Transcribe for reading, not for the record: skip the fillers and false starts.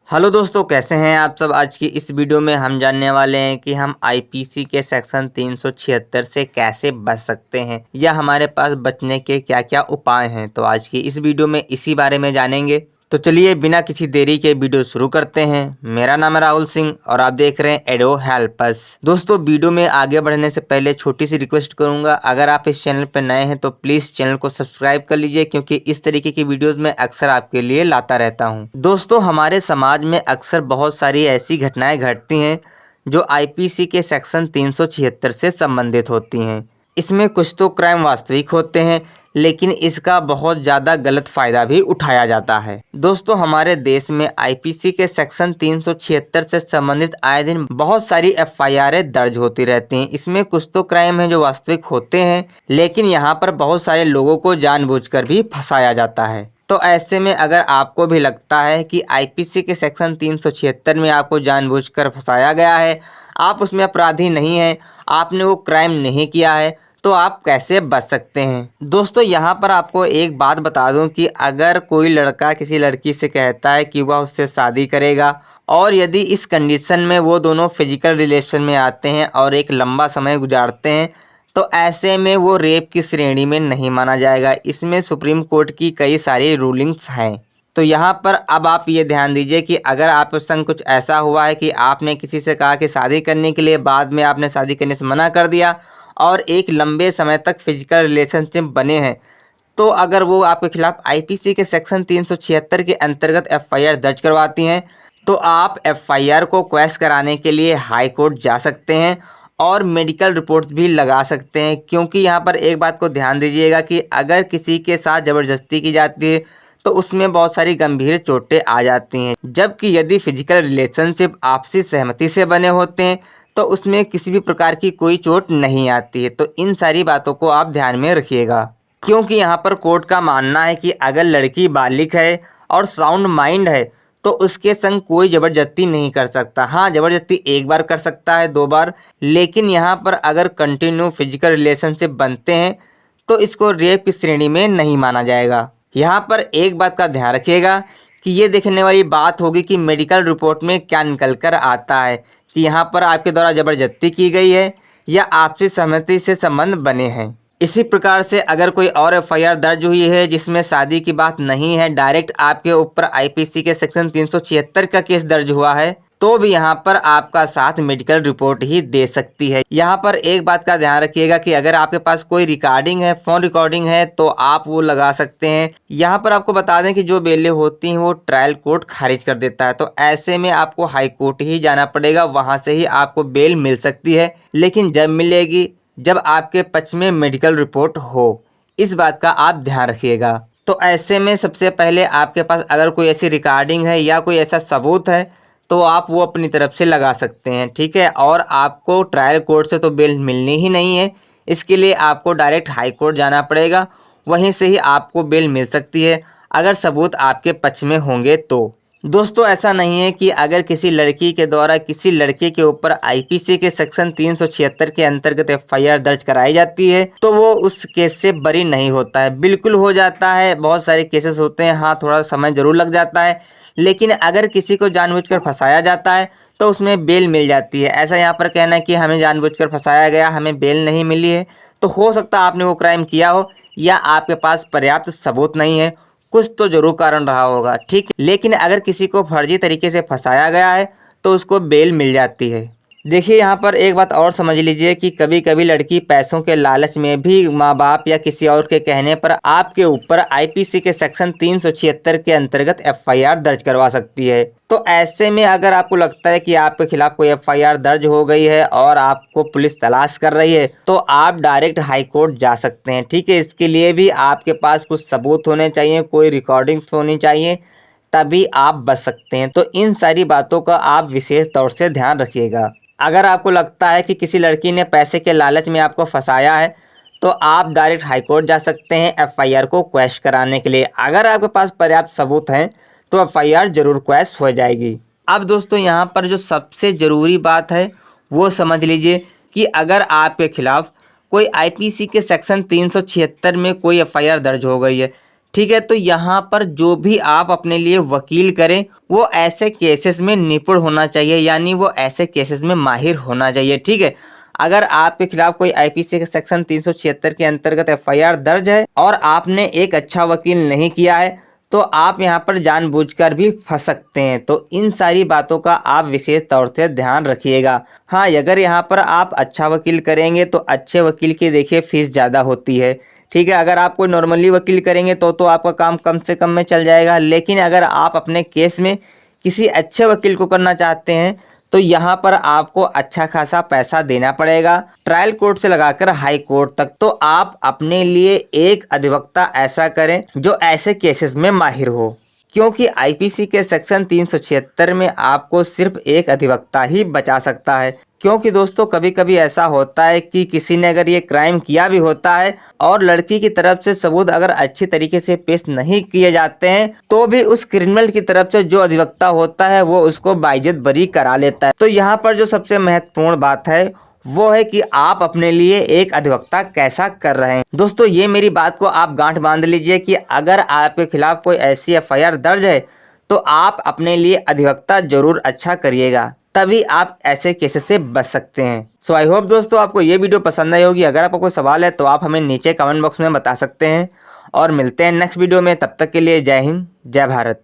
Hello दोस्तों, कैसे हैं आप सब। आज की इस वीडियो में हम जानने वाले हैं कि हम आईपीसी के सेक्शन 376 से कैसे बच सकते हैं या हमारे पास बचने के क्या क्या उपाय हैं। तो आज की इस वीडियो में इसी बारे में जानेंगे। तो चलिए बिना किसी देरी के वीडियो शुरू करते हैं। मेरा नाम है राहुल सिंह और आप देख रहे हैं एडो हेल्प अस। दोस्तों, वीडियो में आगे बढ़ने से पहले छोटी सी रिक्वेस्ट करूंगा, अगर आप इस चैनल पर नए हैं तो प्लीज चैनल को सब्सक्राइब कर लीजिए, क्योंकि इस तरीके की वीडियोस में अक्सर आपके लिए लाता रहता हूं। दोस्तों, हमारे समाज में अक्सर बहुत सारी ऐसी घटनाएं घटती हैं जो आईपीसी के सेक्शन 376 से संबंधित होती हैं। इसमें कुछ तो क्राइम वास्तविक होते हैं, लेकिन इसका बहुत ज़्यादा गलत फ़ायदा भी उठाया जाता है। दोस्तों, हमारे देश में आईपीसी के सेक्शन 376 से संबंधित आए दिन बहुत सारी एफआईआरें दर्ज होती रहती हैं। इसमें कुछ तो क्राइम है जो वास्तविक होते हैं, लेकिन यहाँ पर बहुत सारे लोगों को जानबूझकर भी फंसाया जाता है। तो ऐसे में अगर आपको भी लगता है कि आईपीसी के सेक्शन 376 में आपको जानबूझकर फंसाया गया है, आप उसमें अपराधी नहीं हैं, आपने वो क्राइम नहीं किया है, तो आप कैसे बच सकते हैं। दोस्तों, यहाँ पर आपको एक बात बता दूं कि अगर कोई लड़का किसी लड़की से कहता है कि वह उससे शादी करेगा और यदि इस कंडीशन में वो दोनों फिजिकल रिलेशन में आते हैं और एक लंबा समय गुजारते हैं, तो ऐसे में वो रेप की श्रेणी में नहीं माना जाएगा। इसमें सुप्रीम कोर्ट की कई सारी रूलिंग्स हैं। तो यहाँ पर अब आप ये ध्यान दीजिए कि अगर आपके संग कुछ ऐसा हुआ है कि आपने किसी से कहा कि शादी करने के लिए, बाद में आपने शादी करने से मना कर दिया और एक लंबे समय तक फिजिकल रिलेशनशिप बने हैं, तो अगर वो आपके खिलाफ आईपीसी के सेक्शन 376 के अंतर्गत एफआईआर दर्ज करवाती हैं, तो आप एफआईआर को क्वैश कराने के लिए हाई कोर्ट जा सकते हैं और मेडिकल रिपोर्ट्स भी लगा सकते हैं। क्योंकि यहाँ पर एक बात को ध्यान दीजिएगा कि अगर किसी के साथ ज़बरदस्ती की जाती है तो उसमें बहुत सारी गंभीर चोटें आ जाती हैं, जबकि यदि फिजिकल रिलेशनशिप आपसी सहमति से बने होते हैं तो उसमें किसी भी प्रकार की कोई चोट नहीं आती है। तो इन सारी बातों को आप ध्यान में रखिएगा, क्योंकि यहाँ पर कोर्ट का मानना है कि अगर लड़की बालिग है और साउंड माइंड है तो उसके संग कोई ज़बरदस्ती नहीं कर सकता। हाँ, ज़बरदस्ती एक बार कर सकता है, 2 बार, लेकिन यहाँ पर अगर कंटिन्यू फिजिकल रिलेशनशिप बनते हैं तो इसको रेप की श्रेणी में नहीं माना जाएगा। यहाँ पर एक बात का ध्यान रखिएगा कि ये देखने वाली बात होगी कि मेडिकल रिपोर्ट में क्या निकल कर आता है, कि यहाँ पर आपके द्वारा ज़बरदस्ती की गई है या आपसी सहमति से संबंध बने हैं। इसी प्रकार से अगर कोई और एफआईआर दर्ज हुई है जिसमें शादी की बात नहीं है, डायरेक्ट आपके ऊपर आईपीसी के सेक्शन 376 का केस दर्ज हुआ है, तो भी यहाँ पर आपका साथ मेडिकल रिपोर्ट ही दे सकती है। यहाँ पर एक बात का ध्यान रखिएगा कि अगर आपके पास कोई रिकॉर्डिंग है, फ़ोन रिकॉर्डिंग है, तो आप वो लगा सकते हैं। यहाँ पर आपको बता दें कि जो बेलें होती हैं वो ट्रायल कोर्ट खारिज कर देता है, तो ऐसे में आपको हाई कोर्ट ही जाना पड़ेगा, वहाँ से ही आपको बेल मिल सकती है। लेकिन जब मिलेगी, जब आपके पक्ष में मेडिकल रिपोर्ट हो। इस बात का आप ध्यान रखिएगा। तो ऐसे में सबसे पहले आपके पास अगर कोई ऐसी रिकॉर्डिंग है या कोई ऐसा सबूत है तो आप वो अपनी तरफ से लगा सकते हैं, ठीक है। और आपको ट्रायल कोर्ट से तो बेल मिलनी ही नहीं है, इसके लिए आपको डायरेक्ट हाई कोर्ट जाना पड़ेगा, वहीं से ही आपको बेल मिल सकती है अगर सबूत आपके पक्ष में होंगे तो। दोस्तों, ऐसा नहीं है कि अगर किसी लड़की के द्वारा किसी लड़के के ऊपर आईपीसी के सेक्शन 376 के अंतर्गत एफआईआर दर्ज कराई जाती है तो वो उस केस से बरी नहीं होता है। बिल्कुल हो जाता है, बहुत सारे केसेस होते हैं, हाँ थोड़ा समय जरूर लग जाता है, लेकिन अगर किसी को जानबूझकर फंसाया जाता है तो उसमें बेल मिल जाती है। ऐसा यहाँ पर कहना है कि हमें जानबूझकर फंसाया गया, हमें बेल नहीं मिली है, तो हो सकता है आपने वो क्राइम किया हो या आपके पास पर्याप्त सबूत नहीं है, कुछ तो जरूर कारण रहा होगा, ठीक। लेकिन अगर किसी को फर्जी तरीके से फंसाया गया है तो उसको बेल मिल जाती है। देखिए, यहाँ पर एक बात और समझ लीजिए कि कभी कभी लड़की पैसों के लालच में भी माँ बाप या किसी और के कहने पर आपके ऊपर आईपीसी के सेक्शन 376 के अंतर्गत एफआईआर दर्ज करवा सकती है। तो ऐसे में अगर आपको लगता है कि आपके खिलाफ कोई एफआईआर दर्ज हो गई है और आपको पुलिस तलाश कर रही है, तो आप डायरेक्ट हाई कोर्ट जा सकते हैं, ठीक है। इसके लिए भी आपके पास कुछ सबूत होने चाहिए, कोई रिकॉर्डिंग्स होनी चाहिए, तभी आप बच सकते हैं। तो इन सारी बातों का आप विशेष तौर से ध्यान रखिएगा। अगर आपको लगता है कि किसी लड़की ने पैसे के लालच में आपको फंसाया है तो आप डायरेक्ट हाई कोर्ट जा सकते हैं एफआईआर को क्वैश कराने के लिए। अगर आपके पास पर्याप्त सबूत हैं तो एफआईआर जरूर क्वैश हो जाएगी। अब दोस्तों, यहाँ पर जो सबसे ज़रूरी बात है वो समझ लीजिए कि अगर आपके खिलाफ कोई आईपीसी के सेक्शन 376 में कोई एफआईआर दर्ज हो गई है, ठीक है, तो यहाँ पर जो भी आप अपने लिए वकील करें वो ऐसे केसेस में निपुण होना चाहिए, यानी वो ऐसे केसेस में माहिर होना चाहिए। ठीक है, अगर आपके खिलाफ कोई आईपीसी के सेक्शन 376 के अंतर्गत एफआईआर दर्ज है और आपने एक अच्छा वकील नहीं किया है तो आप यहाँ पर जानबूझकर भी फंस सकते हैं। तो इन सारी बातों का आप विशेष तौर से ध्यान रखिएगा। हाँ, अगर यहाँ पर आप अच्छा वकील करेंगे तो अच्छे वकील की देखिए फीस ज़्यादा होती है। ठीक है, अगर आप कोई नॉर्मली वकील करेंगे तो आपका काम कम से कम में चल जाएगा, लेकिन अगर आप अपने केस में किसी अच्छे वकील को करना चाहते हैं तो यहाँ पर आपको अच्छा खासा पैसा देना पड़ेगा, ट्रायल कोर्ट से लगाकर हाई कोर्ट तक। तो आप अपने लिए एक अधिवक्ता ऐसा करें जो ऐसे केसेस में माहिर हो, क्योंकि आईपीसी के सेक्शन 376 में आपको सिर्फ एक अधिवक्ता ही बचा सकता है। क्योंकि दोस्तों कभी कभी ऐसा होता है कि किसी ने अगर ये क्राइम किया भी होता है और लड़की की तरफ से सबूत अगर अच्छी तरीके से पेश नहीं किए जाते हैं तो भी उस क्रिमिनल की तरफ से जो अधिवक्ता होता है वो उसको बाइज्जत बरी करा लेता है। तो यहाँ पर जो सबसे महत्वपूर्ण बात है वो है कि आप अपने लिए एक अधिवक्ता कैसा कर रहे हैं। दोस्तों ये मेरी बात को आप गांठ बांध लीजिए कि अगर आपके खिलाफ कोई ऐसी एफआईआर दर्ज है तो आप अपने लिए अधिवक्ता जरूर अच्छा करिएगा, तभी आप ऐसे केसेस से बच सकते हैं। सो आई होप दोस्तों आपको ये वीडियो पसंद आई होगी। अगर आपको कोई सवाल है तो आप हमें नीचे कमेंट बॉक्स में बता सकते हैं और मिलते हैं नेक्स्ट वीडियो में। तब तक के लिए जय हिंद, जय भारत।